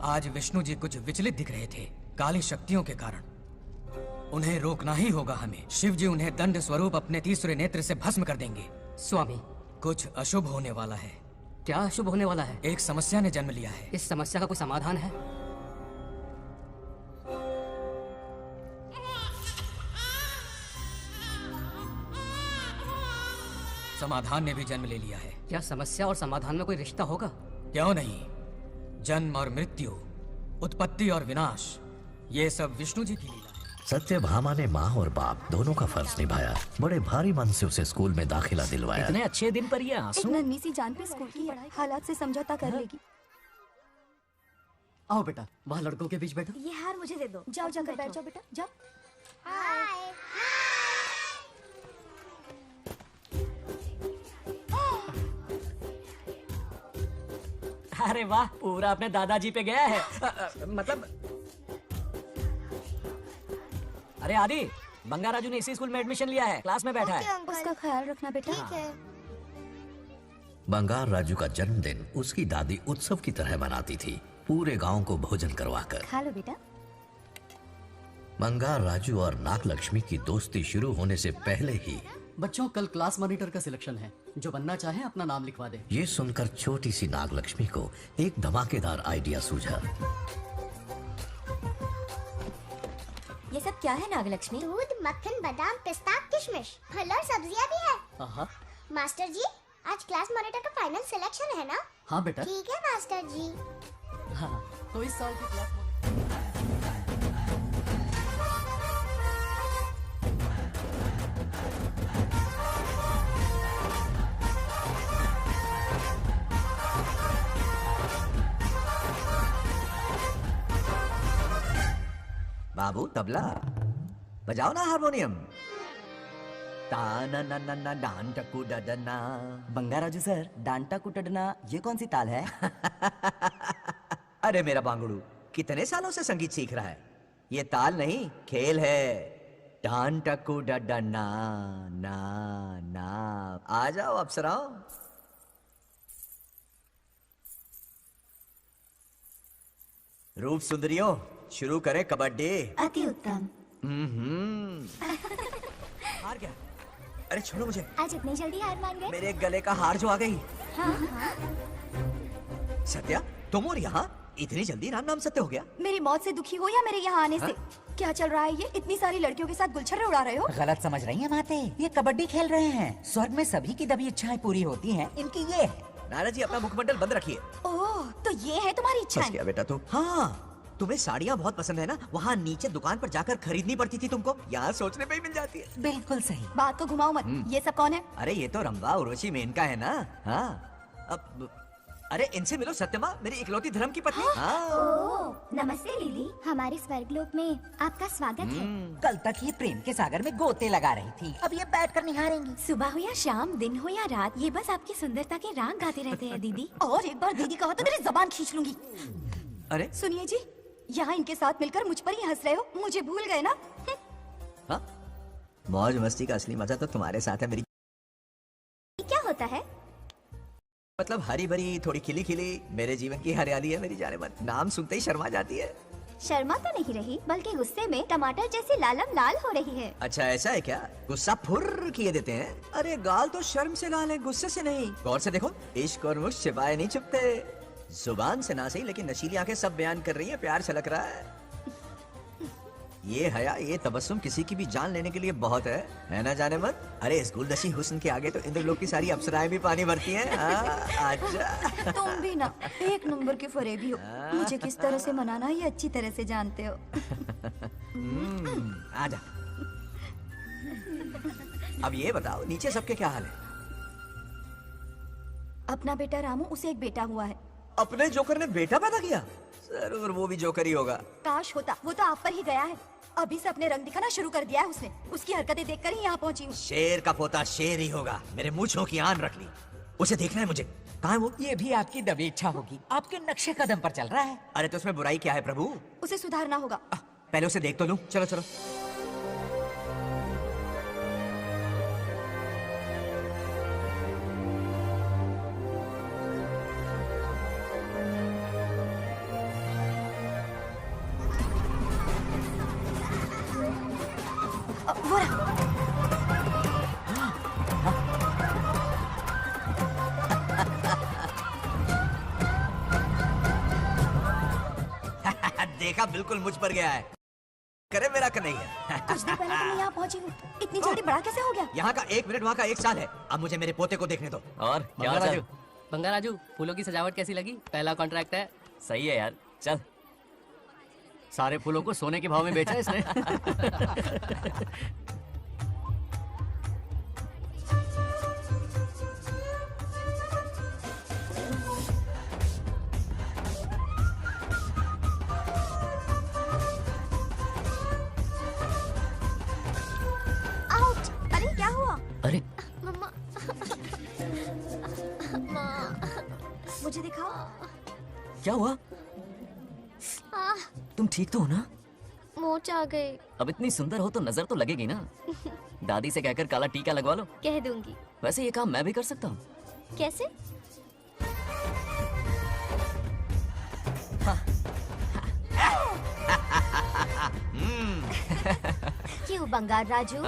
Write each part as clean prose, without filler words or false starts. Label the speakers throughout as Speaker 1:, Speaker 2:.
Speaker 1: आज विष्णु जी कुछ विचलित दिख रहे थे काली शक्तियों के कारण। उन्हें रोकना ही होगा हमें। शिव जी उन्हें दंड स्वरूप अपने तीसरे नेत्र से भस्म कर देंगे।
Speaker 2: स्वामी,
Speaker 1: कुछ अशुभ होने वाला है।
Speaker 2: क्या अशुभ होने वाला है?
Speaker 1: एक समस्या ने जन्म लिया है।
Speaker 2: इस समस्या का कोई समाधान है?
Speaker 1: समाधान ने भी जन्म ले लिया है।
Speaker 2: क्या समस्या और समाधान में कोई रिश्ता होगा?
Speaker 1: क्यों नहीं। जन्म और मृत्यु, उत्पत्ति और विनाश, ये सब विष्णु जी की लीला है।
Speaker 3: सत्यभामा ने माँ और बाप दोनों का फर्ज निभाया। बड़े भारी मन से उसे स्कूल में दाखिला दिलवाया।
Speaker 4: इतने अच्छे दिन पर ये आंसू।
Speaker 5: एक नन्ही सी जान पे स्कूल की है, हालात से समझौता कर लेगी।
Speaker 2: आओ बेटा, वहाँ लड़कों के बीच बैठो।
Speaker 5: ये हार मुझे दे दो। जाओ जाकर बैठ जाओ बेटा, जाओ।
Speaker 6: हाय।
Speaker 4: अरे वाह, पूरा अपने दादाजी पे गया है। मतलब अरे आदि, बंगाराजू ने इसी स्कूल में एडमिशन लिया है, क्लास में बैठा है।
Speaker 5: उसका ख्याल रखना बेटा।
Speaker 6: ठीक है।
Speaker 3: बंगार राजू का जन्मदिन उसकी दादी उत्सव की तरह मनाती थी, पूरे गांव को भोजन करवाकर।
Speaker 5: खा लो बेटा।
Speaker 3: बंगार राजू और नागलक्ष्मी की दोस्ती शुरू होने से पहले ही
Speaker 2: बच्चों, कल क्लास मॉनिटर का सिलेक्शन है। जो बनना चाहे अपना नाम लिखवा दे।
Speaker 3: ये सुनकर छोटी सी नागलक्ष्मी को एक धमाकेदार आइडिया सूझा।
Speaker 5: ये सब क्या है नागलक्ष्मी?
Speaker 6: दूध, मक्खन, बादाम, पिस्ता, किशमिश, फल और सब्जियां भी है।
Speaker 2: आहा,
Speaker 6: मास्टर जी, आज क्लास मॉनिटर का फाइनल सिलेक्शन है ना?
Speaker 2: हाँ बेटा।
Speaker 6: ठीक है मास्टर जी।
Speaker 2: हाँ, तो इस साल की क्लास
Speaker 7: बाबू तबला बजाओ ना, हारमोनियम। ता ना ना ना ना डान टकू डडना।
Speaker 8: बंगाराजू सर, डांटा कुटडना ये कौन सी ताल है?
Speaker 7: अरे मेरा बांगड़ू, कितने सालों से संगीत सीख रहा है? ये ताल नहीं, खेल है। डान टकू डडना ना ना। आ जाओ अप्सराओ। रूप सुंदरियों, शुरू करें कबड्डी।
Speaker 5: अति उत्तम।
Speaker 7: हार गया। अरे छोड़ो मुझे।
Speaker 5: आज इतनी जल्दी हार मान गए?
Speaker 7: मेरे गले का हार जो आ गई।
Speaker 5: हाँ।
Speaker 7: सत्या, तुम और यहाँ इतनी जल्दी राम नाम सत्य हो गया?
Speaker 5: मेरी मौत से दुखी हो या मेरे यहाँ आने से? क्या चल रहा है ये? इतनी सारी लड़कियों के साथ गुलछर्रे उड़ा रहे हो?
Speaker 8: गलत समझ रही हैं माते, ये कबड्डी खेल रहे हैं। स्वर्ग में सभी की दबी इच्छाएं पूरी होती हैं, इनकी ये है।
Speaker 7: नाना जी, अपना मुखमंडल बंद रखिए।
Speaker 5: ओह, तो ये है तुम्हारी
Speaker 7: फंस
Speaker 5: इच्छाएं?
Speaker 7: गया बेटा तू। हाँ, तुम्हें साड़ियाँ बहुत पसंद है ना? वहाँ नीचे दुकान पर जाकर खरीदनी पड़ती थी तुमको, यहाँ सोचने पे ही मिल जाती है।
Speaker 8: बिल्कुल सही।
Speaker 5: बात को घुमाओ मत। ये सब कौन है?
Speaker 7: अरे ये तो रंबा उर्वशी मेनका है ना। हाँ, अब अरे इनसे मिलो सत्यमा, मेरी इकलौती धर्म की पत्नी। हाँ।
Speaker 5: ओह, नमस्ते लीली।
Speaker 6: हमारे स्वर्गलोक में आपका स्वागत है।
Speaker 8: कल तक ये प्रेम के सागर में गोते लगा रही थी, अब ये बैठकर निहारेंगी।
Speaker 5: सुबह हो या शाम, दिन हो या रात, ये बस आपकी सुंदरता के राग गाते रहते हैं दीदी। और एक बार दीदी कहा तो मेरी जबान खींच लूंगी।
Speaker 7: अरे
Speaker 5: सुनिए जी, यहाँ इनके साथ मिलकर मुझ पर ही हंस रहे हो, मुझे भूल गए ना?
Speaker 7: हाँ, मौज मस्ती का असली मजा तो तुम्हारे साथ है मेरी।
Speaker 5: क्या होता है?
Speaker 7: मतलब हरी भरी, थोड़ी खिली खिली, मेरे जीवन की हरियाली है मेरी जाने मन। नाम सुनते ही शर्मा जाती है।
Speaker 5: शर्मा तो नहीं रही, बल्कि गुस्से में टमाटर जैसी लालम लाल हो रही है।
Speaker 7: अच्छा ऐसा है क्या? गुस्सा फुर्र किए देते हैं। अरे गाल तो शर्म से लाल है, गुस्से से नहीं। गौर से देखो, इश्क और मुश्क छिपाए नहीं छुपते। जुबान से ना सही, लेकिन नशीली आंखें सब बयान कर रही है, प्यार छलक रहा है। ये हया, ये तबस्सुम किसी की भी जान लेने के लिए बहुत है ना जाने मन? अरे इस गुलदशी हुस्न के आगे तो इंद्रलोक की सारी अप्सराएं भी पानी भरती हैं। आजा।
Speaker 5: तुम भी ना एक नंबर के फरेबी हो। मुझे किस तरह से मनाना ये अच्छी तरह से जानते हो।
Speaker 7: आजा। अब ये बताओ, नीचे सबके क्या हाल है?
Speaker 5: अपना बेटा रामू, उसे एक बेटा हुआ है।
Speaker 7: अपने जोकर ने बेटा पैदा किया? जरूर वो भी जोकर ही होगा।
Speaker 5: काश होता, वो तो आप पर ही गया है। अभी से अपने रंग दिखाना शुरू कर दिया है उसने। उसकी हरकतें देखकर ही यहाँ पहुँची हूँ।
Speaker 7: शेर का पोता शेर ही होगा। मेरे मूंछों की आन रख ली। उसे देखना है मुझे। कहाँ है वो?
Speaker 8: ये भी आपकी दबी इच्छा होगी, आपके नक्शे कदम पर चल रहा है।
Speaker 7: अरे तो उसमें बुराई क्या है प्रभु?
Speaker 5: उसे सुधारना होगा।
Speaker 7: पहले उसे देख तो लूं। चलो चलो। देखा बिल्कुल मुझ पर गया है। करे मेरा कन्हैया।
Speaker 5: कुछ दिन पहले तो मैं यहाँ पहुँची हूँ, इतनी जल्दी बड़ा कैसे हो गया?
Speaker 7: यहाँ का 1 मिनट, वहाँ का 1 साल है। अब मुझे मेरे पोते को देखने दो।
Speaker 4: और क्या हाल चाल?
Speaker 2: बंगा राजू, फूलों की सजावट कैसी लगी? पहला कॉन्ट्रैक्ट है।
Speaker 4: सही है यार, चल।
Speaker 2: सारे फूलों को सोने के भाव में बेचा है इसने।
Speaker 5: आउट! अरे क्या हुआ?
Speaker 4: अरे
Speaker 5: मम्मा, मुझे दिखाओ।
Speaker 4: क्या हुआ? तुम ठीक तो हो ना?
Speaker 5: मोच आ गए।
Speaker 4: अब इतनी सुंदर हो तो नजर तो लगेगी ना। दादी से कहकर काला टीका लगवा लो।
Speaker 5: कह दूंगी।
Speaker 4: वैसे ये काम मैं भी कर सकता हूँ।
Speaker 5: कैसे? क्यों बंगार राजू?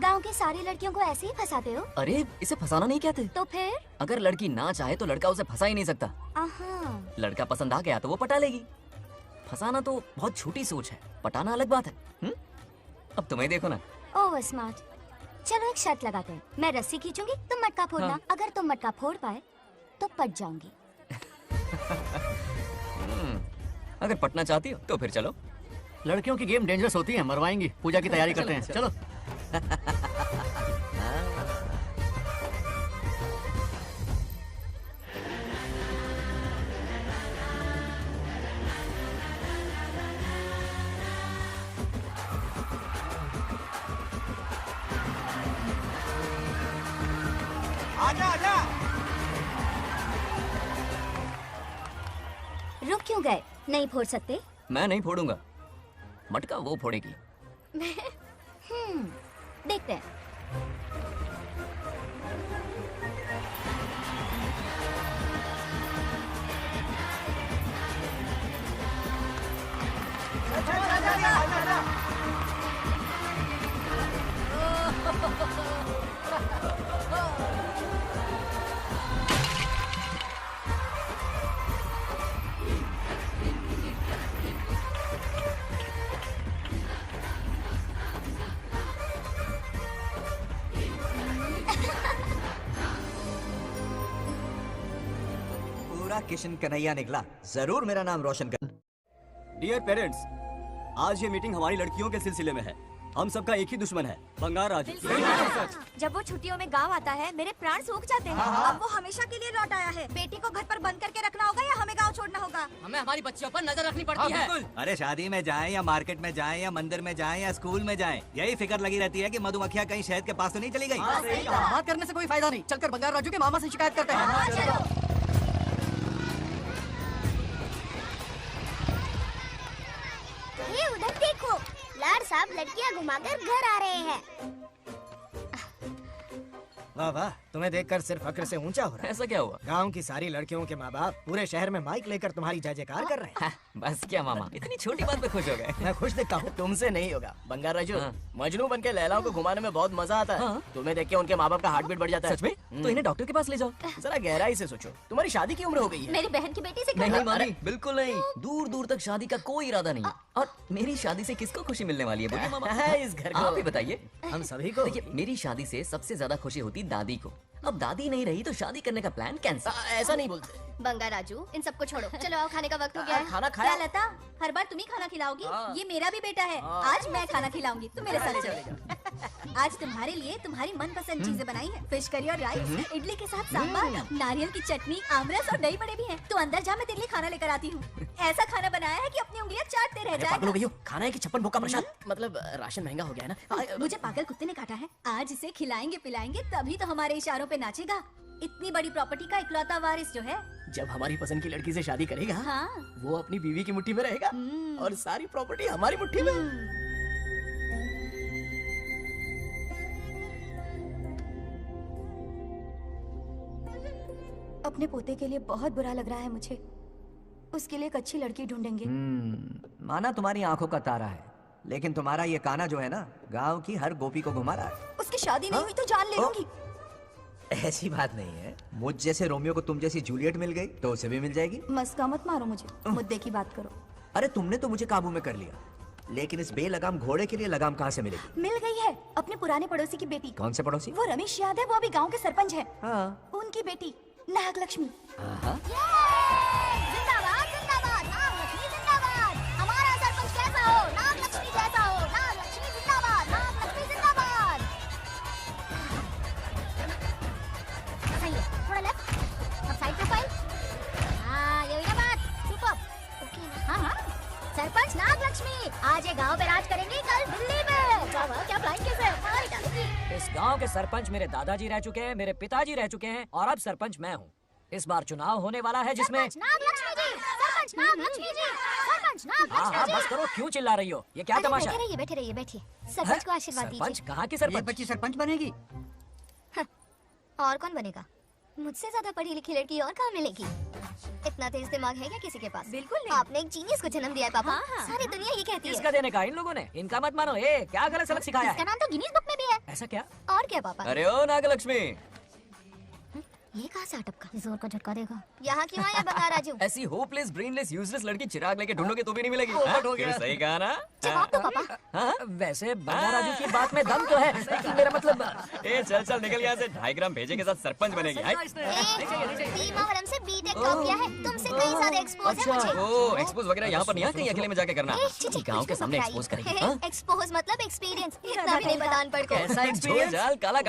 Speaker 5: गांव की सारी लड़कियों को ऐसे ही फंसाते हो?
Speaker 4: अरे इसे फंसाना नहीं कहते।
Speaker 5: तो फिर?
Speaker 4: अगर लड़की ना चाहे तो लड़का उसे फंसा ही नहीं सकता।
Speaker 5: आहा।
Speaker 4: लड़का पसंद आ गया तो वो पटा लेगी। फंसाना तो बहुत छोटी सोच है, पटाना अलग बात है। अब तुम्हें देखो ना।
Speaker 5: Over smart. चलो एक शर्त लगाते हैं, मैं रस्सी खींचूंगी, तुम मटका फोड़ना।
Speaker 4: हाँ।
Speaker 5: अगर तुम मटका फोड़ पाए तो पट जाऊंगी।
Speaker 4: अगर पटना चाहती हो तो फिर चलो।
Speaker 2: लड़कियों की गेम डेंजरस होती है, मरवाएंगी। पूजा की तैयारी करते हैं, चलो।
Speaker 7: आजा आजा।
Speaker 5: रुक क्यों गए? नहीं फोड़ सकते?
Speaker 4: मैं नहीं फोड़ूंगा, मटका वो फोड़ेगी।
Speaker 5: देखते हैं।
Speaker 7: पूरा किशन कन्हैया निकला। जरूर मेरा नाम रोशन कर।
Speaker 9: डियर पेरेंट्स, आज ये मीटिंग हमारी लड़कियों के सिलसिले में है। हम सबका एक ही दुश्मन है, बंगार राजू।
Speaker 5: जब वो छुट्टियों में गांव आता है मेरे प्राण सूख जाते हैं। अब वो हमेशा के लिए लौट आया है। बेटी को घर पर बंद करके रखना होगा या हमें गांव छोड़ना होगा?
Speaker 2: हमें हमारी बच्चियों पर नजर रखनी पड़ती है।
Speaker 10: अरे शादी में जाएं या मार्केट में जाएं या मंदिर में जाएं या स्कूल में जाएं, यही फिक्र लगी रहती है कि मधुमक्खियां कहीं शहद के पास तो नहीं चली गई।
Speaker 2: बात करने से कोई फायदा नहीं, चलकर बंगार राजू के मामा से शिकायत करते हैं।
Speaker 6: ये उधर देखो, लाड साहब लड़कियां घुमाकर घर आ रहे हैं।
Speaker 11: वाह वाह, तुम्हें देखकर सिर्फ फक्र से ऊंचा हो रहा है।
Speaker 4: ऐसा क्या हुआ?
Speaker 11: गांव की सारी लड़कियों के माँ बाप पूरे शहर में माइक लेकर तुम्हारी जय जयकार कर रहे हैं।
Speaker 4: बस क्या मामा, इतनी छोटी बात पे खुश हो गए।
Speaker 11: मैं खुश दिखता हूँ।
Speaker 12: तुमसे नहीं होगा बंगार राजू।
Speaker 4: हाँ।
Speaker 12: मजनू बनके लैलाओं को घुमाने में बहुत मजा आता है।
Speaker 4: हाँ।
Speaker 12: तुम्हें देख के उनके माँ बाप का हार्ट बीट बढ़ जाता है।
Speaker 4: सच में? तो इन्हें डॉक्टर के पास ले जाओ।
Speaker 12: जरा गहराई से सोचो, तुम्हारी शादी की उम्र हो गई है।
Speaker 5: मेरी बहन की बेटी से
Speaker 4: नहीं मामी, बिल्कुल नहीं। दूर दूर तक शादी का कोई इरादा नहीं है। और मेरी शादी से किसको खुशी मिलने वाली है बोलिए मामा?
Speaker 12: इस घर को
Speaker 4: आप ही बताइए।
Speaker 11: हम सभी को।
Speaker 4: देखिए, मेरी शादी से सबसे ज्यादा खुशी होती दादी को। अब दादी नहीं रही तो शादी करने का प्लान कैंसिल।
Speaker 12: ऐसा नहीं बोलते।
Speaker 5: बंगा राजू, इन सबको छोड़ो, चलो आओ, खाने का वक्त हो गया है।
Speaker 12: खाना खाया?
Speaker 5: क्या लता, हर बार तुम ही खाना खिलाओगी?
Speaker 12: हाँ।
Speaker 5: ये मेरा भी बेटा है। आज मैं खाना खिलाऊंगी, तुम मेरे साथ चलो। आज तुम्हारे लिए तुम्हारी मनपसंद चीजें बनाई है। फिश करी और राइस, इडली के साथ सांभर, नारियल की चटनी, आमरस और दही बड़े भी हैं। तो अंदर जा, मैं तेरे लिए खाना लेकर आती हूँ। ऐसा खाना बनाया है कि अपनी उंगलियां चाटते रह
Speaker 12: पागल हो गई
Speaker 5: जाएगा।
Speaker 12: हो, खाना है कि 56 भोग का प्रसाद? मतलब राशन महंगा हो गया है ना।
Speaker 5: मुझे पागल कुत्ते ने काटा है। आज इसे खिलाएंगे पिलाएंगे तभी तो हमारे इशारों पे नाचेगा। इतनी बड़ी प्रॉपर्टी का इकलौता वारिस जो है।
Speaker 12: जब हमारी पसंद की लड़की से शादी करेगा,
Speaker 5: हाँ।
Speaker 12: वो अपनी बीवी की मुट्ठी में रहेगा और सारी प्रॉपर्टी हमारी मुट्ठी में।
Speaker 5: अपने पोते के लिए बहुत बुरा लग रहा है मुझे। उसके लिए एक अच्छी लड़की ढूंढेंगे।
Speaker 7: माना तुम्हारी आंखों का तारा है, लेकिन तुम्हारा ये काना जो है ना, गांव की हर गोपी को घुमा रहा है।
Speaker 5: उसकी शादी नहीं हुई तो जान ले लूंगी।
Speaker 7: ऐसी बात नहीं है। मुझ जैसे रोमियो को तुम जैसी जूलियट मिल गई तो उसे भी मिल जाएगी।
Speaker 5: मस्का मत मारो मुझे, मुद्दे की बात करो।
Speaker 7: अरे तुमने तो मुझे काबू में कर लिया, लेकिन इस बेलगाम घोड़े के लिए लगाम कहाँ से मिलेगी?
Speaker 5: मिल गई है, अपने पुराने पड़ोसी की बेटी।
Speaker 7: कौन से पड़ोसी?
Speaker 5: वो रमेश यादव, वो अभी गांव के सरपंच है।
Speaker 7: हाँ।
Speaker 5: उनकी बेटी नागलक्ष्मी।
Speaker 6: जिंदाबाद जिंदाबाद नागलक्ष्मी जिंदाबाद। हमारा सरपंच कैसा हो? नागलक्ष्मी जैसा हो। नागलक्ष्मी जिंदाबाद नागलक्ष्मी जिंदाबाद। सही है, थोड़ा लेफ्ट, अब साइड प्रोफाइल। हाँ ये हुई ना बात, सुपर। ओके हाँ हाँ, सरपंच नागलक्ष्मी आज ये गांव पे राज करेंगे, कल दिल्ली में। वाह क्या फ्लाइंग किस है, मार डालेंगी।
Speaker 4: इस गांव के सरपंच मेरे दादाजी रह चुके हैं, मेरे पिताजी रह चुके हैं और अब सरपंच मैं हूँ। इस बार चुनाव होने वाला है जिसमें
Speaker 6: सरपंच नागलक्ष्मी जी, सरपंच नागलक्ष्मी जी, सरपंच
Speaker 4: हाँ
Speaker 6: नागलक्ष्मी
Speaker 4: हाँ
Speaker 6: जी।
Speaker 4: बस करो, क्यों चिल्ला रही हो? ये क्या
Speaker 6: अरे
Speaker 4: तमाशा है?
Speaker 6: बैठे रहिए बैठे रहिए बैठिए, सरपंच को आशीर्वाद
Speaker 4: सरपंच
Speaker 6: दीजिए।
Speaker 4: कहाँ की सरपंच?
Speaker 2: बच्ची सरपंच बनेगी।
Speaker 6: और कौन बनेगा? मुझसे ज्यादा पढ़ी लिखी लड़की और कहाँ मिलेगी? इतना तेज दिमाग है क्या किसी के पास?
Speaker 5: बिल्कुल नहीं।
Speaker 6: आपने एक जीनियस को जन्म दिया है पापा।
Speaker 5: हाँ।
Speaker 6: सारी दुनिया ये कहती है।
Speaker 4: किसका देने का? इन लोगों ने। इनका मत मानो। ए क्या गलत सलत सिखाया
Speaker 6: इसका
Speaker 4: है?
Speaker 6: नाम तो गिनीज बुक में भी है।
Speaker 4: ऐसा क्या?
Speaker 6: और क्या पापा?
Speaker 9: अरे ओ नागलक्ष्मी,
Speaker 6: ये कहाँ से अटक का? जोर का झटका देगा। यहाँ क्यों आया बंगार राजू?
Speaker 9: ऐसी होपलेस ब्रेनलेस यूजलेस लड़की चिराग लेके ढूंढोगे तो भी नहीं मिलेगी।
Speaker 10: पोपट हो
Speaker 9: हाँ?
Speaker 10: गया।
Speaker 9: फिर सही कहा ना?
Speaker 6: जवाब दो पापा।
Speaker 9: हाँ?
Speaker 4: वैसे बंगा राजू की बात में दम तो है, लेकिन मेरा मतलब
Speaker 9: ए चल चल निकल यहाँ से, 2.5 ग्राम भेजे के साथ सरपंच बनेगी। हाय।
Speaker 6: मुहर्रम से बीटेक टॉप किया है, तुमसे कई सारे एक्सपोज है मुझे।
Speaker 9: ओ एक्सपोज वगैरह यहाँ पर नहीं, कहीं अकेले में जाके करना।
Speaker 6: ए, छी,
Speaker 9: गाँव के सामने
Speaker 6: कुछ
Speaker 9: एक्सपोज
Speaker 6: तो
Speaker 9: करेंगे। हाँ?
Speaker 6: एक्सपोज मतलब एक्सपीरियंस, इतना भी नहीं पता अनपढ़ को।
Speaker 4: ऐसा एक्सपीरियंस
Speaker 9: काला